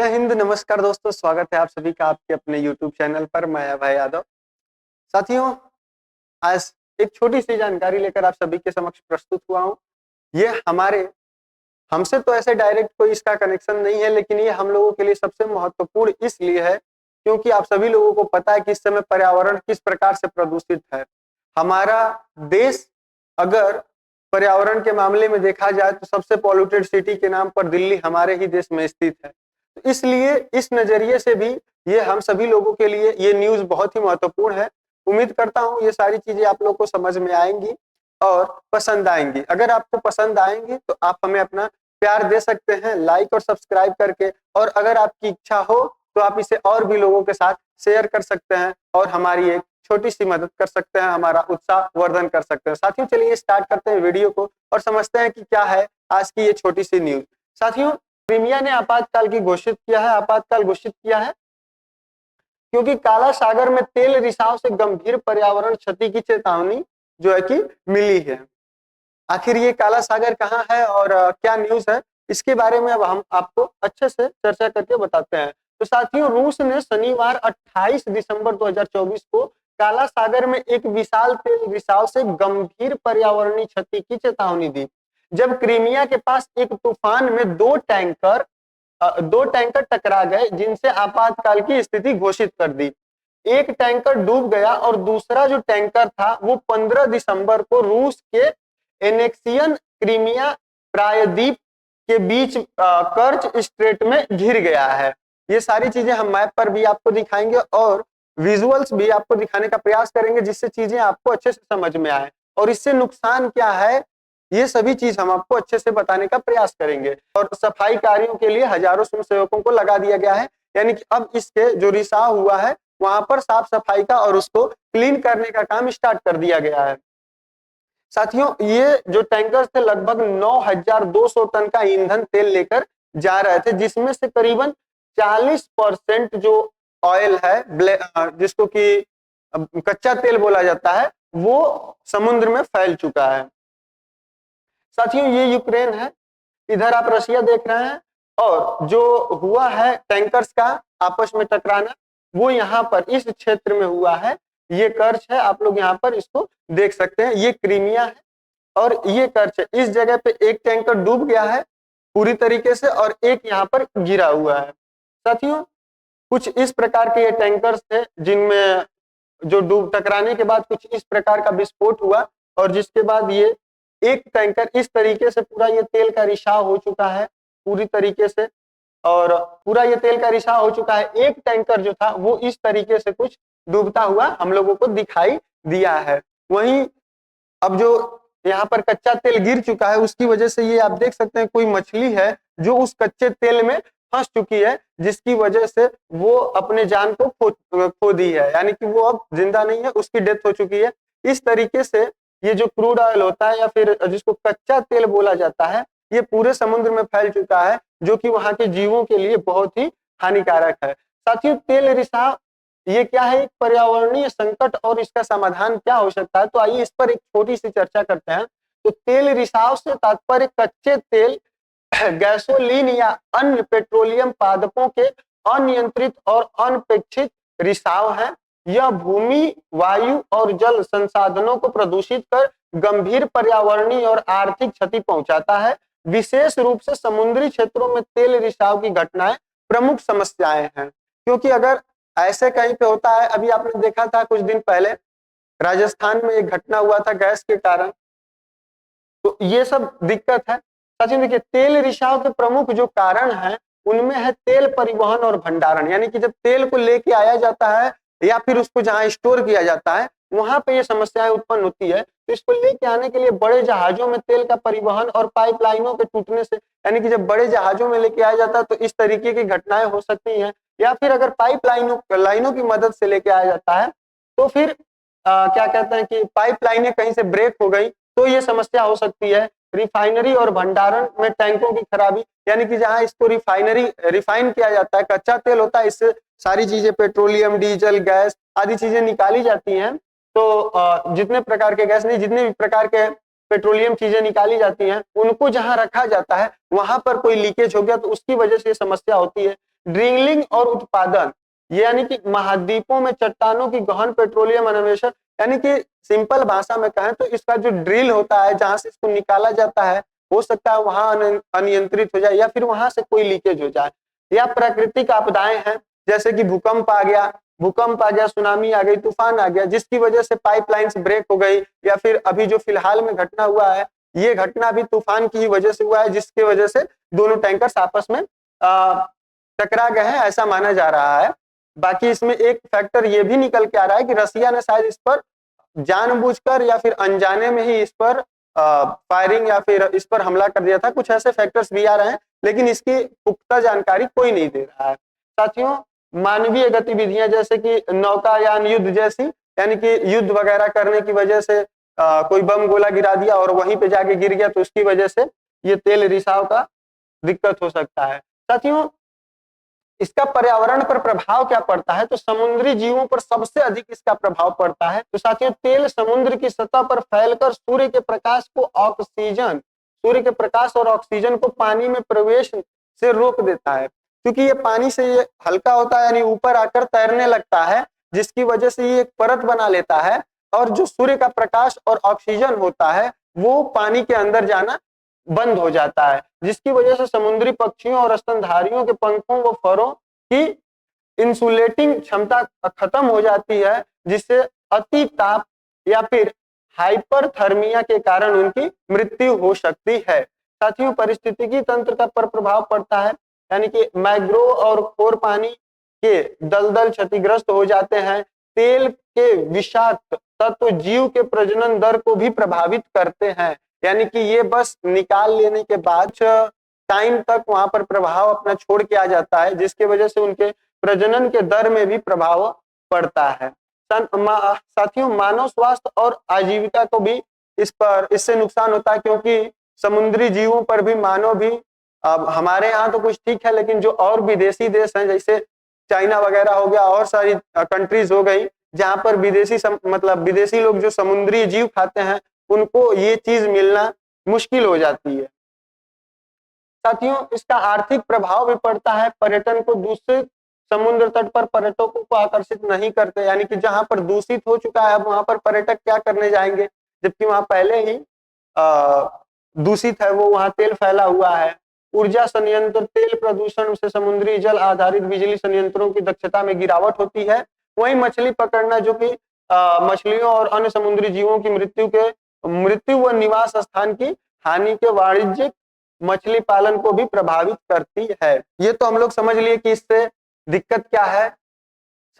जय हिंद, नमस्कार दोस्तों, स्वागत है आप सभी का आपके अपने YouTube चैनल पर। मैं अभय यादव। साथियों, आज एक छोटी सी जानकारी लेकर आप सभी के समक्ष प्रस्तुत हुआ हूँ। ये हमसे तो ऐसे डायरेक्ट कोई इसका कनेक्शन नहीं है, लेकिन ये हम लोगों के लिए सबसे महत्वपूर्ण इसलिए है क्योंकि आप सभी लोगों को पता है कि इस समय पर्यावरण किस प्रकार से प्रदूषित है। हमारा देश अगर पर्यावरण के मामले में देखा जाए तो सबसे पॉल्यूटेड सिटी के नाम पर दिल्ली हमारे ही देश में स्थित है। तो इसलिए इस नजरिए से भी ये हम सभी लोगों के लिए ये न्यूज बहुत ही महत्वपूर्ण है। उम्मीद करता हूँ ये सारी चीजें आप लोग को समझ में आएंगी और पसंद आएंगी। अगर आपको पसंद आएंगी तो आप हमें अपना प्यार दे सकते हैं लाइक और सब्सक्राइब करके, और अगर आपकी इच्छा हो तो आप इसे और भी लोगों के साथ शेयर कर सकते हैं और हमारी एक छोटी सी मदद कर सकते हैं, हमारा उत्साह वर्धन कर सकते हैं। साथियों, चलिए स्टार्ट करते हैं वीडियो को और समझते हैं कि क्या है आज की ये छोटी सी न्यूज। साथियों, क्रीमिया ने आपातकाल घोषित किया है क्योंकि काला सागर में तेल रिसाव से गंभीर पर्यावरण क्षति की चेतावनी जो है कि मिली है। आखिर ये काला सागर कहाँ है और क्या न्यूज है, इसके बारे में अब हम आपको अच्छे से चर्चा करके बताते हैं। तो साथियों, रूस ने शनिवार 28 दिसंबर 2024 को काला सागर में एक विशाल तेल रिसाव से गंभीर पर्यावरणीय क्षति की चेतावनी दी, जब क्रीमिया के पास एक तूफान में दो टैंकर टकरा गए जिनसे आपातकाल की स्थिति घोषित कर दी। एक टैंकर डूब गया और दूसरा जो टैंकर था वो 15 दिसंबर को रूस के एनेक्सियन क्रीमिया प्रायद्वीप के बीच कर्च स्ट्रेट में घिर गया है। ये सारी चीजें हम मैप पर भी आपको दिखाएंगे और विजुअल्स भी आपको दिखाने का प्रयास करेंगे जिससे चीजें आपको अच्छे से समझ में आए और इससे नुकसान क्या है ये सभी चीज हम आपको अच्छे से बताने का प्रयास करेंगे। और सफाई कार्यों के लिए हजारों स्वयंसेवकों को लगा दिया गया है, यानी कि अब इसके जो रिसाव हुआ है वहां पर साफ सफाई का और उसको क्लीन करने का काम स्टार्ट कर दिया गया है। साथियों, ये जो टैंकर थे लगभग 9,200 टन का ईंधन तेल लेकर जा रहे थे, जिसमें से करीबन 40% जो ऑयल है जिसको कि कच्चा तेल बोला जाता है वो समुद्र में फैल चुका है। साथियों, ये यूक्रेन है, इधर आप रशिया देख रहे हैं, और जो हुआ है टैंकर्स का आपस में टकराना वो यहाँ पर इस क्षेत्र में हुआ है। ये कर्च है, आप लोग यहाँ पर इसको देख सकते हैं, ये क्रीमिया है और ये कर्च है। इस जगह पे एक टैंकर डूब गया है पूरी तरीके से और एक यहाँ पर गिरा हुआ है। साथियों, कुछ इस प्रकार के ये टैंकर्स थे जिनमें जो डूब टकराने के बाद कुछ इस प्रकार का विस्फोट हुआ और जिसके बाद ये एक टैंकर इस तरीके से पूरा ये तेल का रिसाव हो चुका है पूरी तरीके से, और पूरा ये तेल का रिसाव हो चुका है। एक टैंकर जो था वो इस तरीके से कुछ डूबता हुआ हम लोगों को दिखाई दिया है। वहीं अब जो यहाँ पर कच्चा तेल गिर चुका है उसकी वजह से ये आप देख सकते हैं कोई मछली है जो उस कच्चे तेल में फंस चुकी है, जिसकी वजह से वो अपने जान को खो दी है, यानी कि वो अब जिंदा नहीं है, उसकी डेथ हो चुकी है। इस तरीके से ये जो क्रूड ऑयल होता है या फिर जिसको कच्चा तेल बोला जाता है ये पूरे समुद्र में फैल चुका है, जो कि वहां के जीवों के लिए बहुत ही हानिकारक है। साथियों, तेल रिसाव ये क्या है, एक पर्यावरणीय संकट और इसका समाधान क्या हो सकता है, तो आइए इस पर एक छोटी सी चर्चा करते हैं। तो तेल रिसाव से तात्पर्य कच्चे तेल, गैसोलीन या अन्य पेट्रोलियम पादपों के अनियंत्रित और अनपेक्षित रिसाव है। यह भूमि, वायु और जल संसाधनों को प्रदूषित कर गंभीर पर्यावरणीय और आर्थिक क्षति पहुंचाता है। विशेष रूप से समुद्री क्षेत्रों में तेल रिसाव की घटनाएं प्रमुख समस्याएं हैं, क्योंकि अगर ऐसे कहीं पे होता है, अभी आपने देखा था कुछ दिन पहले राजस्थान में एक घटना हुआ था गैस के कारण, तो ये सब दिक्कत है। सचिन देखिए, तेल रिसाव के प्रमुख जो कारण है उनमें है तेल परिवहन और भंडारण, यानी कि जब तेल को लेके आया जाता है या फिर उसको जहां स्टोर किया जाता है वहां पे ये समस्याएं उत्पन्न होती है। तो इसको लेके आने के लिए बड़े जहाजों में तेल का परिवहन और पाइपलाइनों के टूटने से, यानी कि जब बड़े जहाजों में लेके आया जाता है तो इस तरीके की घटनाएं हो सकती हैं, या फिर अगर लाइनों की मदद से लेके आया जाता है तो फिर क्या कहते हैं कि पाइपलाइनें कहीं से ब्रेक हो गई तो ये समस्या हो सकती है। रिफाइनरी और भंडारण में टैंकों की खराबी, यानी कि जहां इसको रिफाइन किया जाता है, कच्चा तेल होता है, इससे सारी चीजें पेट्रोलियम, डीजल, गैस आदि चीजें निकाली जाती हैं। तो जितने प्रकार के गैस नहीं, जितने भी प्रकार के पेट्रोलियम चीजें निकाली जाती हैं उनको जहां रखा जाता है वहां पर कोई लीकेज हो गया तो उसकी वजह से समस्या होती है। ड्रिलिंग और उत्पादन, यानी कि महाद्वीपों में चट्टानों की गहन पेट्रोलियम अन्वेषण, यानी कि सिंपल भाषा में कहें तो इसका जो ड्रिल होता है जहां से इसको निकाला जाता है, हो सकता है वहां अनियंत्रित हो जाए या फिर वहां से कोई लीकेज हो जाए, या प्राकृतिक आपदाएं हैं जैसे कि भूकंप आ गया, सुनामी आ गई, तूफान आ गया, जिसकी वजह से पाइपलाइंस ब्रेक हो गई, या फिर अभी जो फिलहाल में घटना हुआ है ये घटना भी तूफान की ही वजह से हुआ है, जिसकी वजह से दोनों टैंकर्स आपस में टकरा गए हैं ऐसा माना जा रहा है। बाकी इसमें एक फैक्टर ये भी निकल के आ रहा है कि रसिया ने शायद इस पर जानबूझकर या फिर अनजाने में ही इस पर फायरिंग या फिर इस पर हमला कर दिया था, कुछ ऐसे फैक्टर्स भी आ रहे हैं, लेकिन इसकी पुख्ता जानकारी कोई नहीं दे रहा है। साथियों, मानवीय गतिविधियां जैसे कि नौकायान युद्ध जैसी, यानी कि युद्ध वगैरह करने की वजह से कोई बम गोला गिरा दिया और वहीं पे जाके गिर गया, तो उसकी वजह से ये तेल रिसाव का दिक्कत हो सकता है। साथियों, इसका पर्यावरण पर प्रभाव क्या पड़ता है, तो समुद्री जीवों पर सबसे अधिक इसका प्रभाव पड़ता है। तो साथियों, तेल समुद्र की सतह पर फैलकर सूर्य के प्रकाश और ऑक्सीजन को पानी में प्रवेश से रोक देता है, क्योंकि ये पानी से ये हल्का होता है, यानी ऊपर आकर तैरने लगता है, जिसकी वजह से ये एक परत बना लेता है, और जो सूर्य का प्रकाश और ऑक्सीजन होता है वो पानी के अंदर जाना बंद हो जाता है, जिसकी वजह से समुद्री पक्षियों और स्तनधारियों के पंखों व फरों की इंसुलेटिंग क्षमता खत्म हो जाती है, जिससे अति ताप या फिर हाइपरथर्मिया के कारण उनकी मृत्यु हो सकती है। साथियों, पारिस्थितिकी तंत्र का पर प्रभाव पड़ता है, यानी कि मैंग्रोव और खोर पानी के दलदल क्षतिग्रस्त हो जाते हैं। तेल के विषाक्त तत्व जीव के प्रजनन दर को भी प्रभावित करते हैं, यानी कि ये बस निकाल लेने के बाद टाइम तक वहां पर प्रभाव अपना छोड़ के आ जाता है, जिसकी वजह से उनके प्रजनन के दर में भी प्रभाव पड़ता है। साथियों, मानव स्वास्थ्य और आजीविका को भी इससे नुकसान होता है, क्योंकि समुद्री जीवों पर भी मानव भी, अब हमारे यहाँ तो कुछ ठीक है, लेकिन जो और विदेशी देश हैं जैसे चाइना वगैरह हो गया और सारी कंट्रीज हो गई जहां पर विदेशी लोग जो समुद्री जीव खाते हैं उनको ये चीज मिलना मुश्किल हो जाती है। साथियों, इसका आर्थिक प्रभाव भी पड़ता है, पर्यटन को दूसरे समुद्र तट पर पर्यटकों को आकर्षित नहीं करते, यानी कि जहां पर दूषित हो चुका है अब वहां पर पर्यटक क्या करने जाएंगे, जबकि वहां पहले ही दूषित है, वो वहां तेल फैला हुआ है। ऊर्जा संयंत्र, तेल प्रदूषण से समुद्री जल आधारित बिजली संयंत्रों की दक्षता में गिरावट होती है। वहीं मछली पकड़ना, जो कि मछलियों और अन्य समुद्री जीवों की मृत्यु व निवास स्थान की हानि के वाणिज्यिक मछली पालन को भी प्रभावित करती है। ये तो हम लोग समझ लिए कि इससे दिक्कत क्या है,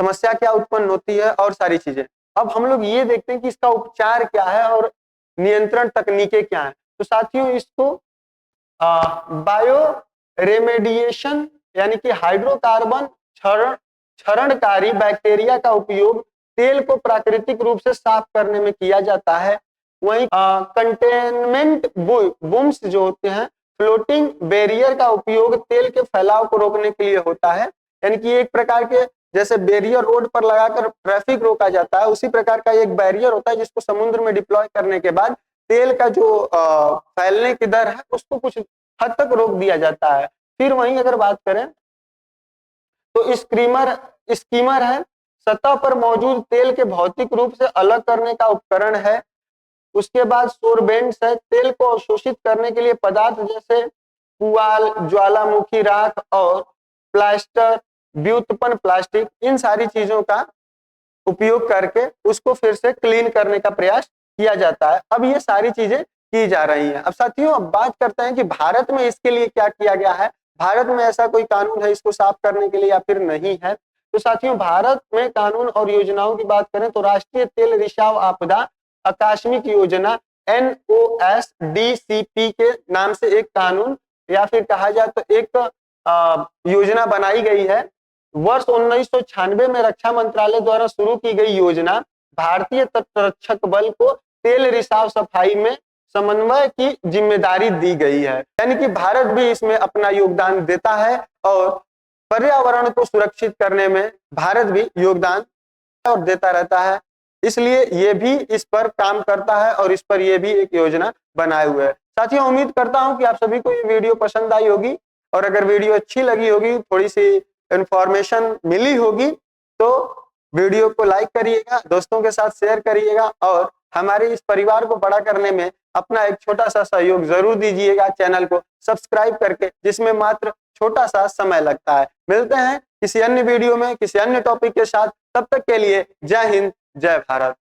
समस्या क्या उत्पन्न होती है और सारी चीजें। अब हम लोग ये देखते हैं कि इसका उपचार क्या है और नियंत्रण तकनीकें क्या है। तो साथियों, इसको बायो रेमेडिएशन, यानी कि हाइड्रोकार्बन क्षरणकारी बैक्टीरिया का उपयोग तेल को प्राकृतिक रूप से साफ करने में किया जाता है। वहीं कंटेनमेंट बूम्स जो होते हैं, फ्लोटिंग बैरियर का उपयोग तेल के फैलाव को रोकने के लिए होता है, यानी कि एक प्रकार के जैसे बैरियर रोड पर लगाकर ट्रैफिक रोका जाता है, उसी प्रकार का एक बैरियर होता है जिसको समुद्र में डिप्लॉय करने के बाद तेल का जो फैलने की दर है उसको कुछ हद तक रोक दिया जाता है। फिर वहीं अगर बात करें तो स्कीमर है, सतह पर मौजूद तेल के भौतिक रूप से अलग करने का उपकरण है। उसके बाद सोरबेंट्स है, तेल को अवशोषित करने के लिए पदार्थ जैसे पुआल, ज्वालामुखी राख और प्लास्टर, व्युत्पन्न प्लास्टिक, इन सारी चीजों का उपयोग करके उसको फिर से क्लीन करने का प्रयास किया जाता है। अब ये सारी चीजें की जा रही हैं। अब साथियों, अब बात करते हैं कि भारत में इसके लिए क्या किया गया है। भारत में ऐसा कोई कानून है इसको साफ करने के लिए या फिर नहीं है? तो साथियों, भारत में कानून और योजनाओं की बात करें तो राष्ट्रीय तेल रिसाव आपदा आकस्मिक योजना NOSDCP के नाम से एक कानून या फिर कहा जाए तो एक योजना बनाई गई है। वर्ष 1996 में रक्षा मंत्रालय द्वारा शुरू की गई योजना भारतीय तटरक्षक बल को तेल रिसाव सफाई में समन्वय की जिम्मेदारी दी गई है, यानी कि भारत भी इसमें अपना योगदान देता है और पर्यावरण को सुरक्षित करने में भारत भी योगदान और देता रहता है। इसलिए ये भी इस पर काम करता है और इस पर ये भी एक योजना बनाए हुए है। साथियों, उम्मीद करता हूं कि आप सभी को ये वीडियो पसंद आई होगी और अगर वीडियो अच्छी लगी होगी, थोड़ी सी इंफॉर्मेशन मिली होगी तो वीडियो को लाइक करिएगा, दोस्तों के साथ शेयर करिएगा और हमारे इस परिवार को बड़ा करने में अपना एक छोटा सा सहयोग जरूर दीजिएगा। चैनल को सब्सक्राइब करके, जिसमें मात्र छोटा सा समय लगता है। मिलते हैं किसी अन्य वीडियो में किसी अन्य टॉपिक के साथ, तब तक के लिए जय हिंद जय भारत।